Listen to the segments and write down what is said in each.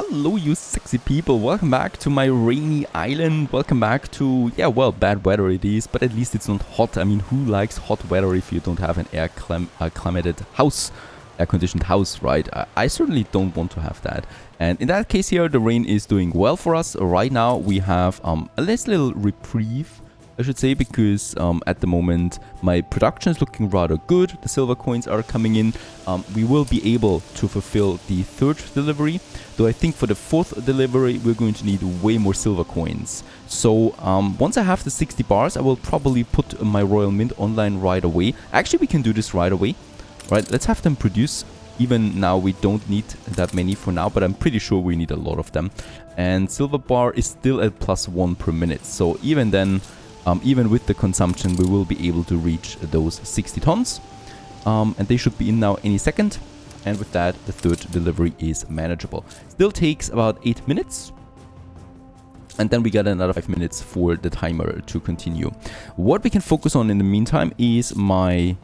Hello you sexy people, welcome back to my rainy island, welcome back to, yeah, well, bad weather it is, but at least it's not hot. I mean, who likes hot weather if you don't have an air-conditioned house, right? I certainly don't want to have that. And in that case here, the rain is doing well for us. Right now we have a nice little reprieve, I should say, because at the moment my production is looking rather good. The silver coins are coming in. We will be able to fulfill the third delivery, though I think for the fourth delivery we're going to need way more silver coins. So once I have the 60 bars, I will probably put my Royal Mint online right away. Actually, we can do this right away. Right, let's have them produce. Even now we don't need that many for now, but I'm pretty sure we need a lot of them. And silver bar is still at +1 per minute. So even then, even with the consumption, we will be able to reach those 60 tons. And they should be in now any second. And with that, the third delivery is manageable. Still takes about 8 minutes. And then we got another 5 minutes for the timer to continue. What we can focus on in the meantime is my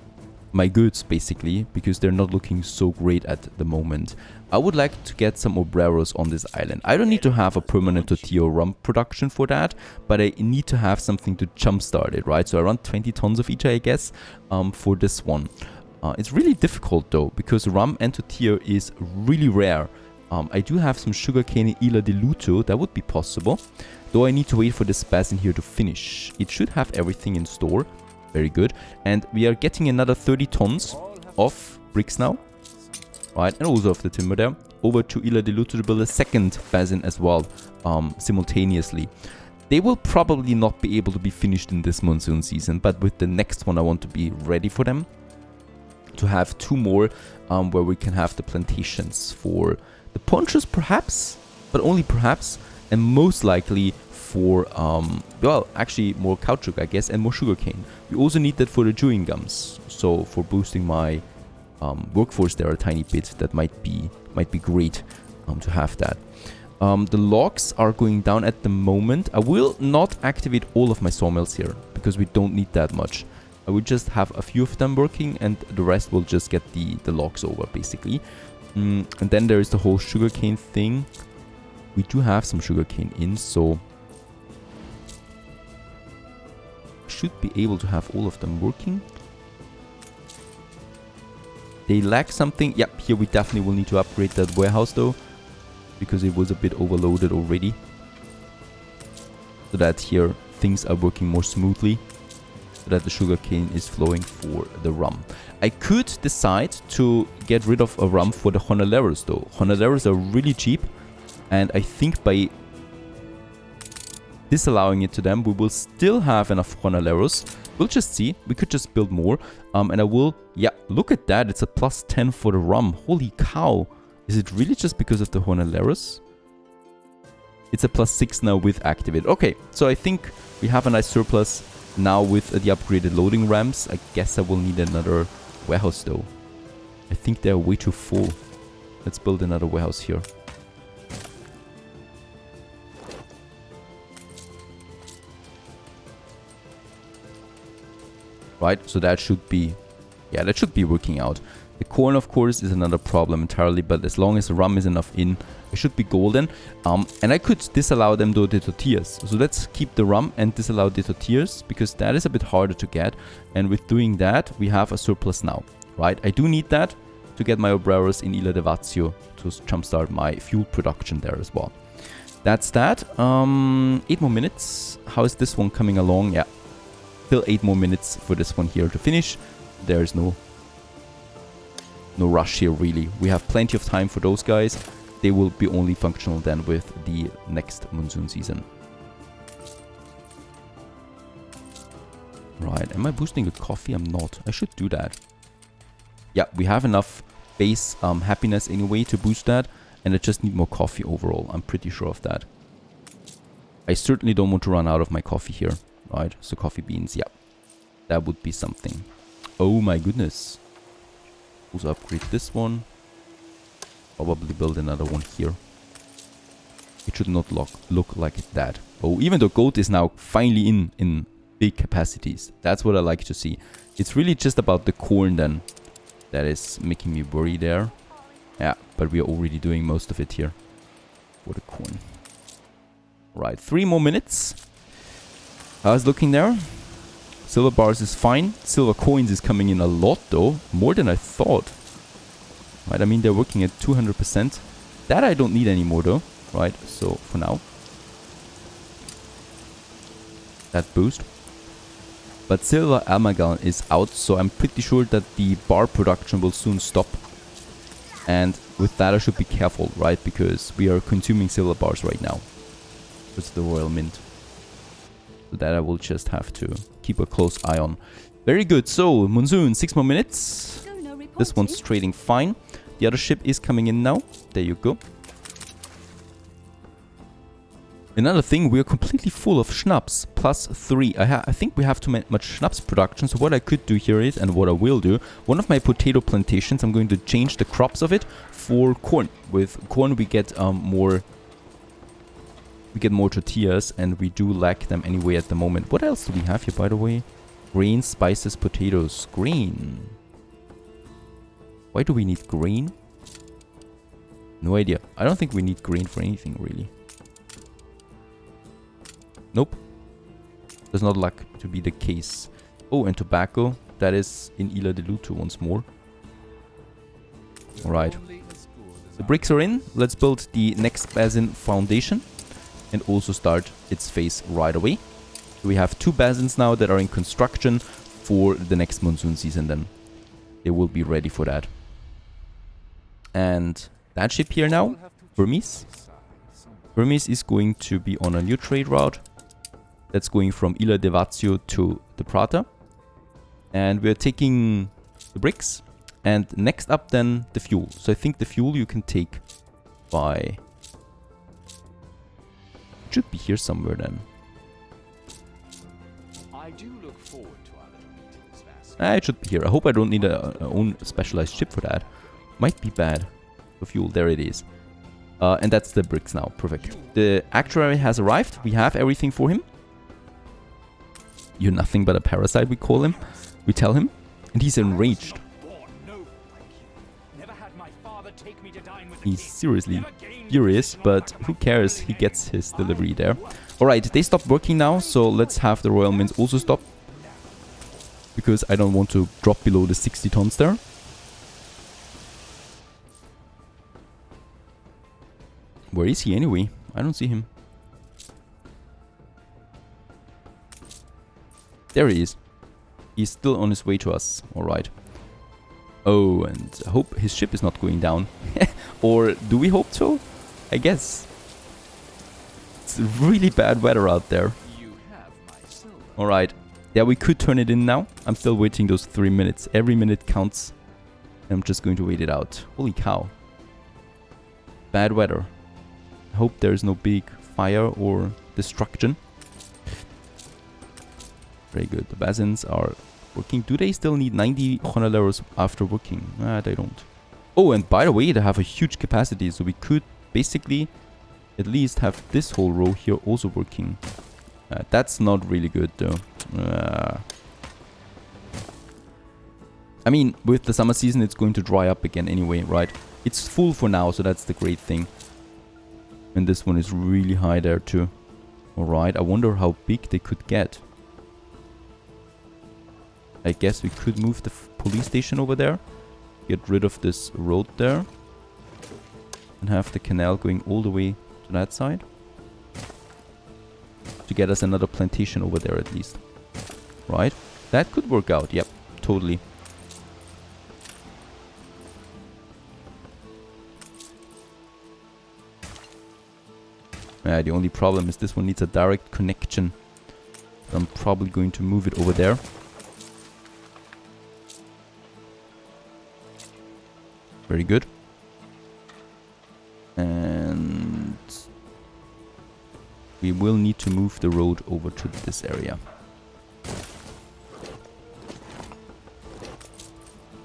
goods, basically, because they're not looking so great at the moment. I would like to get some obreros on this island. I don't need to have a permanent tortilla rum production for that, but I need to have something to jumpstart it, right? So around 20 tons of each, I guess, for this one. It's really difficult though, because rum and tortilla is really rare. I do have some sugarcane in Isla de Luto, that would be possible, though I need to wait for this basin here to finish. It should have everything in store. Very good. And we are getting another 30 tons of bricks now. Right, and also of the timber there. Over to Isla de Luto to build a second basin as well, simultaneously. They will probably not be able to be finished in this monsoon season, but with the next one I want to be ready for them. To have 2 more where we can have the plantations for the ponchos perhaps, but only perhaps, and most likely for, well, actually more caoutchouc, I guess, and more sugarcane. We also need that for the chewing gums, so for boosting my workforce there a tiny bit, that might be great to have that. The logs are going down at the moment. I will not activate all of my sawmills here, because we don't need that much. I will just have a few of them working, and the rest will just get the logs over, basically. And then there is the whole sugarcane thing. We do have some sugarcane in, so should be able to have all of them working. They lack something. Yep, here we definitely will need to upgrade that warehouse though, because it was a bit overloaded already. So that here things are working more smoothly, so that the sugarcane is flowing for the rum. I could decide to get rid of a rum for the Honaleros though. Honaleros are really cheap, and I think by disallowing it to them, we will still have enough Honaleros. We'll just see. We could just build more. And I will... Yeah, look at that. It's a +10 for the rum. Holy cow. Is it really just because of the Honaleros? It's a +6 now with activate. Okay, so I think we have a nice surplus now with the upgraded loading ramps. I guess I will need another warehouse though. I think they're way too full. Let's build another warehouse here. Right, so that should be, yeah, that should be working out. The corn, of course, is another problem entirely, but as long as the rum is enough in, it should be golden. And I could disallow them though the tortillas. So let's keep the rum and disallow the tortillas, because that is a bit harder to get. And with doing that, we have a surplus now, right? I do need that to get my obreros in Isla de Vazio to jumpstart my fuel production there as well. That's that. 8 more minutes. How is this one coming along? Yeah. Still 8 more minutes for this one here to finish. There's no rush here really. We have plenty of time for those guys. They will be only functional then with the next monsoon season. Right, am I boosting with coffee? I'm not. I should do that. Yeah, we have enough base happiness anyway to boost that, and I just need more coffee overall. I'm pretty sure of that. I certainly don't want to run out of my coffee here. Right, so coffee beans, yeah. That would be something. Oh my goodness. Also upgrade this one. Probably build another one here. It should not look like that. Oh, even though goat is now finally in big capacities. That's what I like to see. It's really just about the corn then that is making me worry there. Yeah, but we are already doing most of it here. for the corn. Right, 3 more minutes. How's it looking there? Silver bars is fine. Silver coins is coming in a lot though. More than I thought. Right, I mean they're working at 200%. That I don't need anymore though. Right, so for now. That boost. But silver amalgam is out, so I'm pretty sure that the bar production will soon stop. And with that I should be careful, right? Because we are consuming silver bars right now. It's the Royal Mint. So that I will just have to keep a close eye on. Very good. So, Monsoon, 6 more minutes. This one's trading fine. The other ship is coming in now. There you go. Another thing, we are completely full of schnapps. +3. I think we have too much schnapps production. So what I could do here is, and what I will do, one of my potato plantations, I'm going to change the crops of it for corn. With corn we get more tortillas, and we do lack them anyway at the moment. What else do we have here, by the way? Grain, spices, potatoes. Grain. Why do we need grain? No idea. I don't think we need grain for anything, really. Nope. Does not look to be the case. Oh, and tobacco. That is in Isla de Luto once more. Alright. The bricks are in. Let's build the next basin foundation. And also start its phase right away. We have 2 basins now that are in construction for the next monsoon season then. They will be ready for that. And that ship here now, Hermes. Hermes is going to be on a new trade route. That's going from Ilha de Vazio to the Prata. And we're taking the bricks. And next up then the fuel. So I think the fuel you can take by... should be here somewhere then. I do look forward to our little meetings, Vass. It should be here. I hope I don't need a own specialized ship for that. Might be bad for fuel. There it is. And that's the bricks now. Perfect. The actuary has arrived. We have everything for him. You're nothing but a parasite, we call him. We tell him. And he's enraged. He's seriously furious, but who cares? He gets his delivery there. Alright, they stopped working now, so let's have the Royal Mints also stop. Because I don't want to drop below the 60 tons there. Where is he anyway? I don't see him. There he is. He's still on his way to us. Alright. Oh, and I hope his ship is not going down. Or do we hope so? I guess. It's really bad weather out there. Alright. Yeah, we could turn it in now. I'm still waiting those 3 minutes. Every minute counts. I'm just going to wait it out. Holy cow. Bad weather. I hope there's no big fire or destruction. Very good. The basins are working. Do they still need 90 honoreros after working? They don't. Oh, and by the way, they have a huge capacity, so we could basically at least have this whole row here also working. That's not really good, though. I mean, with the summer season, it's going to dry up again anyway, right? It's full for now, so that's the great thing. And this one is really high there, too. Alright, I wonder how big they could get. I guess we could move the police station over there. Get rid of this road there. And have the canal going all the way to that side. To get us another plantation over there at least. Right? That could work out. Yep, totally. The only problem is this one needs a direct connection. So I'm probably going to move it over there. Very good. And we will need to move the road over to this area.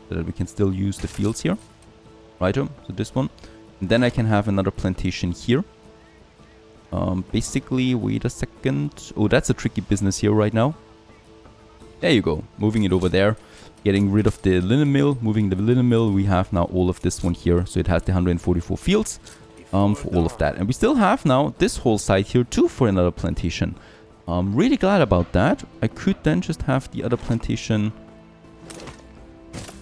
So that we can still use the fields here. Righto, so this one. And then I can have another plantation here. Basically, wait a second. Oh, that's a tricky business here right now. There you go. Moving it over there. Getting rid of the linen mill. Moving the linen mill. We have now all of this one here. So it has the 144 fields. for all of that. And we still have now this whole side here too for another plantation. I'm really glad about that. I could then just have the other plantation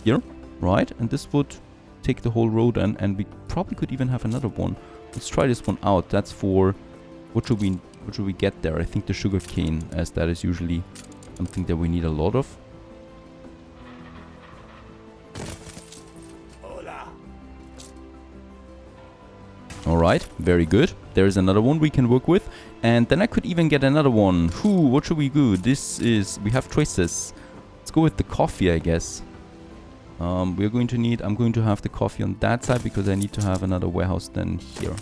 here, right? And this would take the whole road, and we probably could even have another one. Let's try this one out. That's for... What should we get there? I think the sugar cane, as that is usually something that we need a lot of. Alright, very good. There's another one we can work with. And then I could even get another one. What should we do? This is... We have choices. Let's go with the coffee, I guess. We're going to need... I'm going to have the coffee on that side because I need to have another warehouse then here.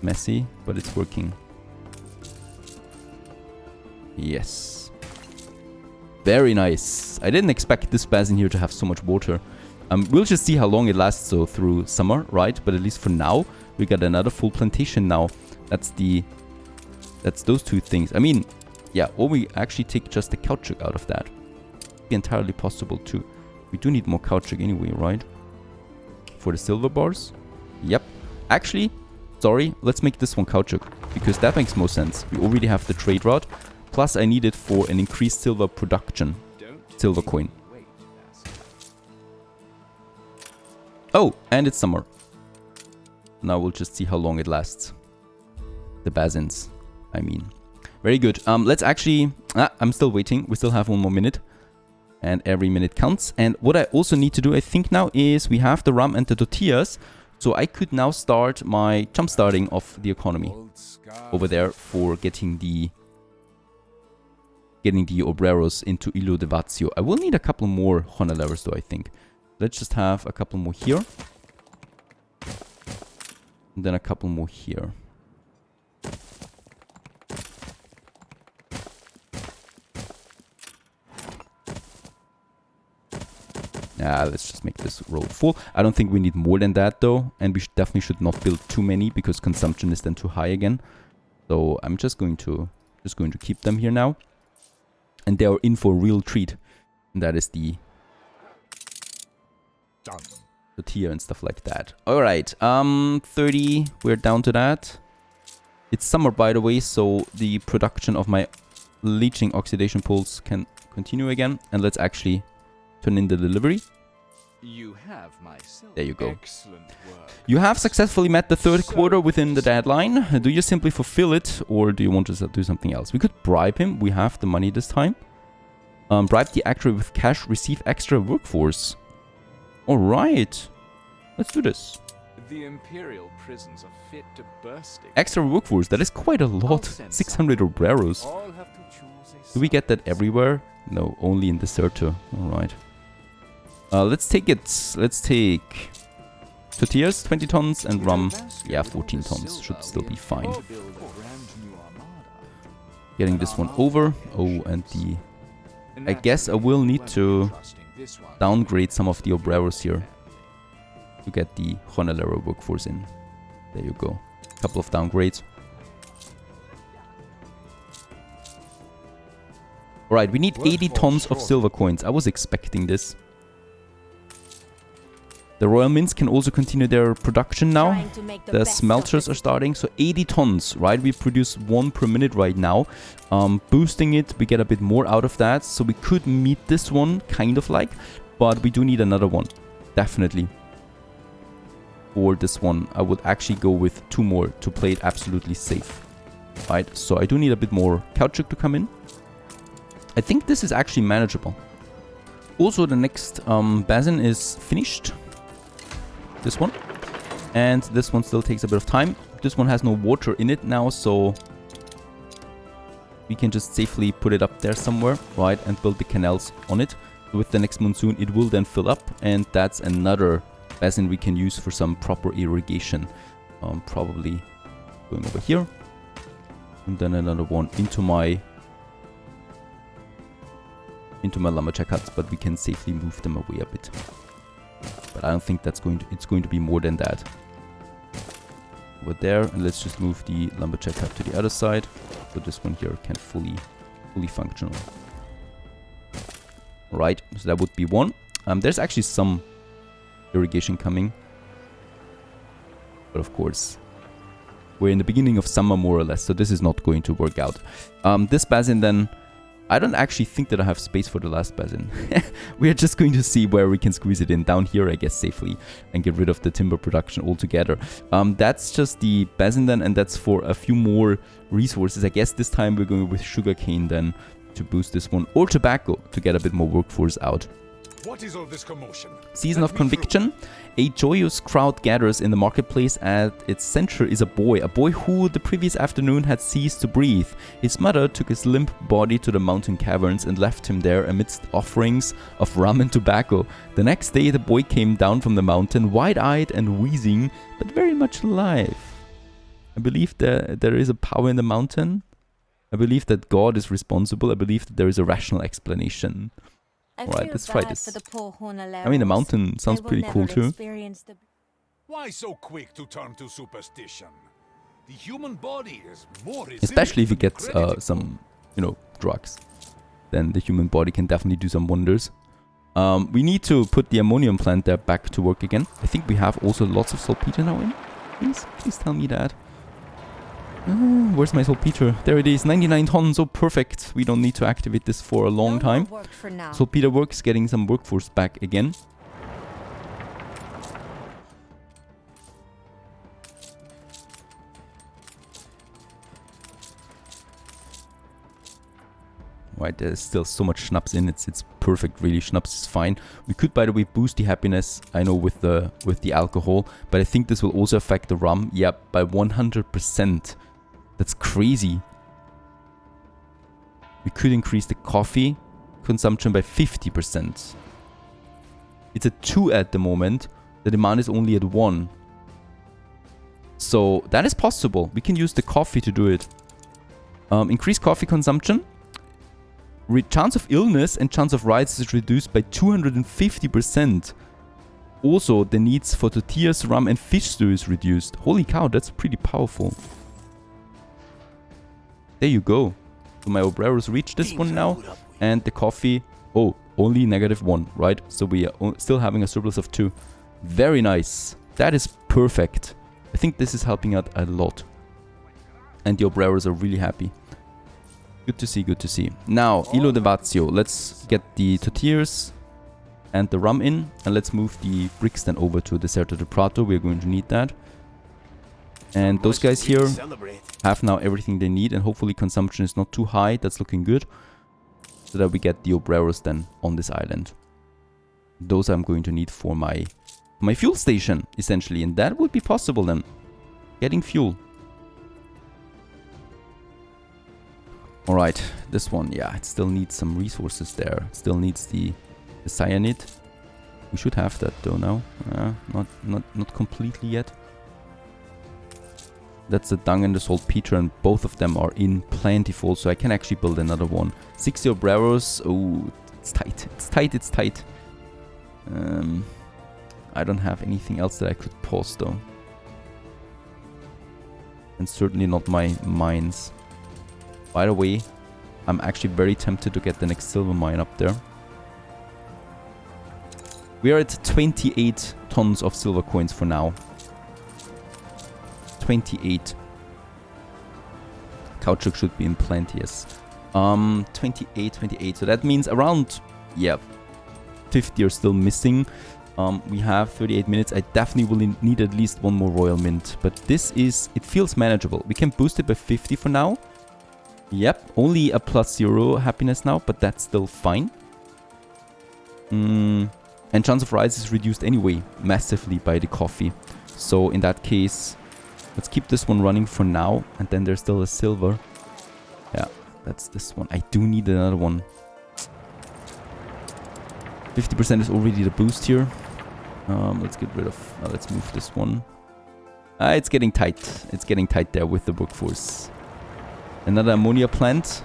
Messy, but it's working. Yes. Very nice. I didn't expect this basin here to have so much water. We'll just see how long it lasts though through summer, right? But at least for now, we got another full plantation now. That's those two things. I mean, yeah, or we actually take just the caoutchouc out of that. Be entirely possible too. We do need more caoutchouc anyway, right? For the silver bars. Yep. Actually, sorry, let's make this one caoutchouc because that makes more sense. We already have the trade route. Plus, I need it for an increased silver production. Silver coin. Oh, and it's summer. Now we'll just see how long it lasts. The basins, I mean. Very good. Let's actually... I'm still waiting. We still have 1 more minute. And every minute counts. And what I also need to do, I think now, is we have the rum and the tortillas. So I could now start my jump starting of the economy over there for getting the obreros into Illo de Vazio. I will need a couple more honorlevers though, I think. Let's just have a couple more here. And then a couple more here. Let's just make this road full. I don't think we need more than that though. And we definitely should not build too many because consumption is then too high again. So I'm just going to keep them here now. And they are in for a real treat. And that is the tortilla and stuff like that. Alright, 30, we're down to that. It's summer, by the way, so the production of my leaching oxidation pools can continue again. And let's actually turn in the delivery. There you go. You have successfully met the third quarter within the deadline. Do you simply fulfill it, or do you want to do something else? We could bribe him. We have the money this time. Bribe the actor with cash, receive extra workforce. Alright. Let's do this. The imperial prisons are fit to bursting. Extra workforce, that is quite a lot. 600 obreros. Do we get that everywhere? No, only in Deserto. Alright. Let's take it. Let's take tortillas, 20 tons, and rum. Yeah, 14 tons. Should still be fine. Getting this one over. Oh, and the... I guess I will need to downgrade some of the obreros here to get the Honolero workforce in. There you go. Couple of downgrades. Alright, we need 80 tons of silver coins. I was expecting this. The Royal Mints can also continue their production now. The smelters are starting, so 80 tons, right? We produce 1 per minute right now. Boosting it, we get a bit more out of that. So we could meet this one, kind of like. But we do need another one, definitely. For this one, I would actually go with 2 more to play it absolutely safe. Right, so I do need a bit more caoutchouc to come in. I think this is actually manageable. Also, the next basin is finished. This one. And this one still takes a bit of time. This one has no water in it now, so we can just safely put it up there somewhere, right, and build the canals on it. With the next monsoon, it will then fill up, and that's another basin we can use for some proper irrigation. Probably going over here. And then another one into my lumberjack huts, but we can safely move them away a bit. But I don't think that's it's going to be more than that. Over there, and let's just move the lumberjack hut to the other side, so this one here can fully functional. Right, so that would be one. There's actually some irrigation coming. But of course, we're in the beginning of summer more or less, so this is not going to work out. This basin then, I don't actually think that I have space for the last basin. We are just going to see where we can squeeze it in down here, I guess, safely, and get rid of the timber production altogether. That's just the basin then, and that's for a few more resources. I guess this time we're going with sugarcane then to boost this one, or tobacco to get a bit more workforce out. What is all this commotion? Season of Conviction. A joyous crowd gathers in the marketplace. At its center is a boy who the previous afternoon had ceased to breathe. His mother took his limp body to the mountain caverns and left him there amidst offerings of rum and tobacco. The next day the boy came down from the mountain, wide-eyed and wheezing, but very much alive. I believe that there is a power in the mountain. I believe that God is responsible. I believe that there is a rational explanation. Alright, let's try this. I mean, the mountain sounds pretty cool too. Why so quick to turn to superstition? The human body is more resilient. Especially if it gets some, you know, drugs. Then the human body can definitely do some wonders. We need to put the ammonium plant there back to work again. I think we have also lots of saltpeter now in. Please tell me that. Where's my saltpeter? There it is, 99 tons, oh perfect. We don't need to activate this for a long time. Saltpeter works, getting some workforce back again. Right, there's still so much schnapps in, it's perfect really, schnapps is fine. We could, by the way, boost the happiness, I know, with the alcohol, but I think this will also affect the rum, yep, by 100%. That's crazy. We could increase the coffee consumption by 50%. It's at 2 at the moment. The demand is only at 1. So that is possible. We can use the coffee to do it. Increase coffee consumption. Chance of illness and chance of riots is reduced by 250%. Also, the needs for tortillas, rum and fish stew is reduced. Holy cow, that's pretty powerful. There you go. So my obreros reach this one now. And the coffee, oh, only -1, right? So we are still having a surplus of 2. Very nice. That is perfect. I think this is helping out a lot. And the obreros are really happy. Good to see, good to see. Now, Ilo de Vazio. Let's get the tortillas and the rum in. And let's move the bricks then over to Deserto de Prato. We're going to need that. And those guys here have now everything they need, and hopefully consumption is not too high. That's looking good. So that we get the obreros then on this island. Those I'm going to need for my fuel station, essentially. And that would be possible then. Getting fuel. Alright, this one, yeah, it still needs some resources there. It still needs the cyanide. We should have that though now. Not completely yet. That's the dung and the saltpeter, and both of them are in plentiful, so I can actually build another one. 60 obreros. Oh, it's tight. It's tight, it's tight. I don't have anything else that I could pause though. And certainly not my mines. By the way, I'm actually very tempted to get the next silver mine up there. We are at 28 tons of silver coins for now. 28. Caoutchouc should be in plenty, yes. 28. So that means around, yeah, 50 are still missing. We have 38 minutes. I definitely will need at least one more royal mint. But this is, it feels manageable. We can boost it by 50 for now. Yep, only a +0 happiness now, but that's still fine. And chance of rise is reduced anyway, massively by the coffee. So in that case, let's keep this one running for now. And then there's still a silver. Yeah, that's this one. I do need another one. 50% is already the boost here. Let's get rid of... let's move this one. It's getting tight. It's getting tight there with the workforce. Another ammonia plant.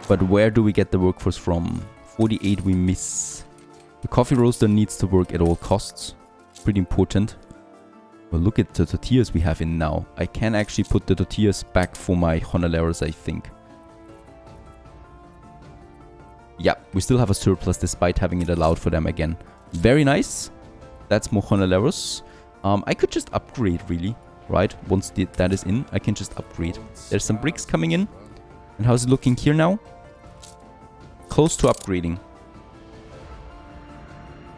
But where do we get the workforce from? 48 we miss. The coffee roaster needs to work at all costs. Pretty important. Well, look at the tortillas we have in now. I can actually put the tortillas back for my Honoleros, I think. Yeah, we still have a surplus despite having it allowed for them again. Very nice. That's Mojonaleros. I could just upgrade, really, right? Once that is in, I can just upgrade. There's some bricks coming in. And how's it looking here now? Close to upgrading.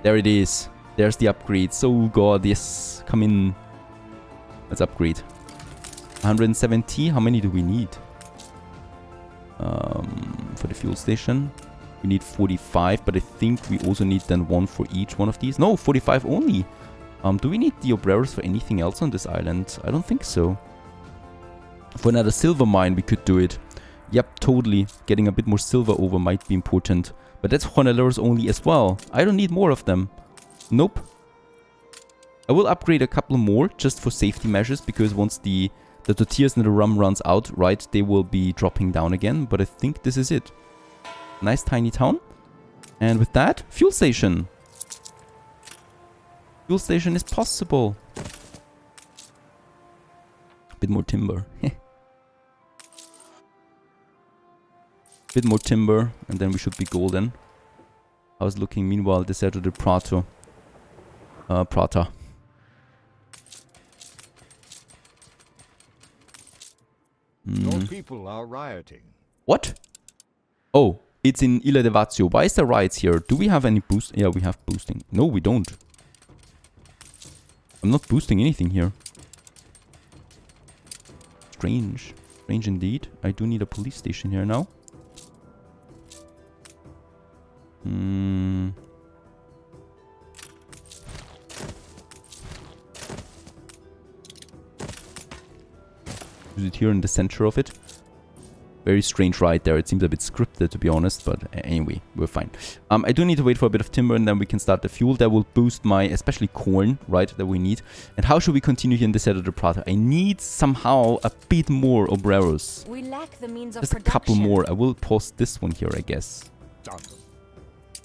There it is. There's the upgrade. So god, yes. Come in. Let's upgrade. 170. How many do we need? For the fuel station. We need 45, but I think we also need then one for each one of these. No, 45 only. Do we need the obreros for anything else on this island? I don't think so. For another silver mine, we could do it. Yep, totally. Getting a bit more silver over might be important. But that's Jonaleros only as well. I don't need more of them. Nope. I will upgrade a couple more just for safety measures, because once the tortillas and the rum runs out, right, they will be dropping down again. But I think this is it. Nice tiny town. And with that, fuel station. Fuel station is possible. Bit more timber. Bit more timber, and then we should be golden. How's it looking? Meanwhile, Deserto de Prato. Prata. Your people are rioting. What? Oh, it's in Ilha de Vazio. Why is there riots here? Do we have any boost? Yeah, we have boosting. No, we don't. I'm not boosting anything here. Strange. Strange indeed. I do need a police station here now. Use it here in the center of it. Very strange right there. It seems a bit scripted, to be honest, but anyway, we're fine. I do need to wait for a bit of timber, and then we can start the fuel. That will boost my, especially corn, right, that we need. And how should we continue here in the Deserto de Prata? I need somehow a bit more obreros. We lack the means of Just a couple more. I will pause this one here, I guess.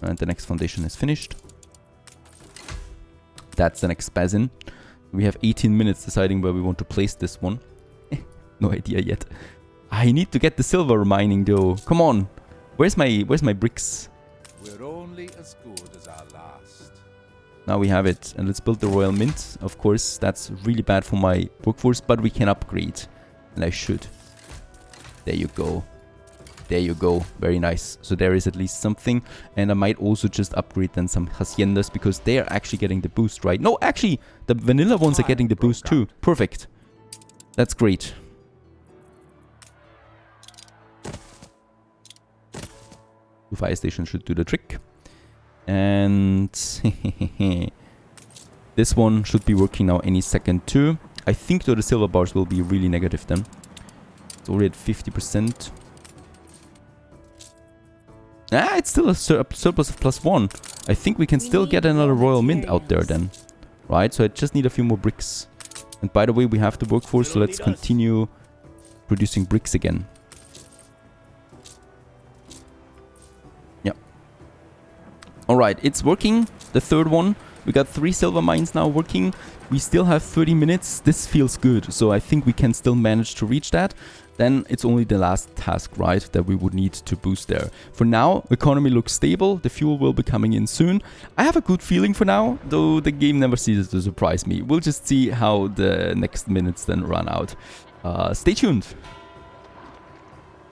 And the next foundation is finished. That's the next basin. We have 18 minutes deciding where we want to place this one. No idea yet. I need to get the silver mining though. Come on. Where's my bricks? We're only as good as our last. Now we have it. And let's build the royal mint. Of course, that's really bad for my workforce, but we can upgrade. And I should. There you go. There you go. Very nice. So there is at least something. And I might also just upgrade then some haciendas, because they are actually getting the boost, right? No, actually, the vanilla ones are getting the boost too. Perfect. That's great. The fire station should do the trick. And this one should be working now any second too. I think though the silver bars will be really negative then. It's already at 50%. Ah, it's still a surplus of +1. I think we can still get another royal mint out there then. Right, so I just need a few more bricks. And by the way, we have the workforce, so let's continue producing bricks again. Alright, it's working. The third one. We got 3 silver mines now working. We still have 30 minutes. This feels good. So I think we can still manage to reach that. Then it's only the last task, right, that we would need to boost there. For now, economy looks stable. The fuel will be coming in soon. I have a good feeling for now, though the game never ceases to surprise me. We'll just see how the next minutes then run out. Stay tuned.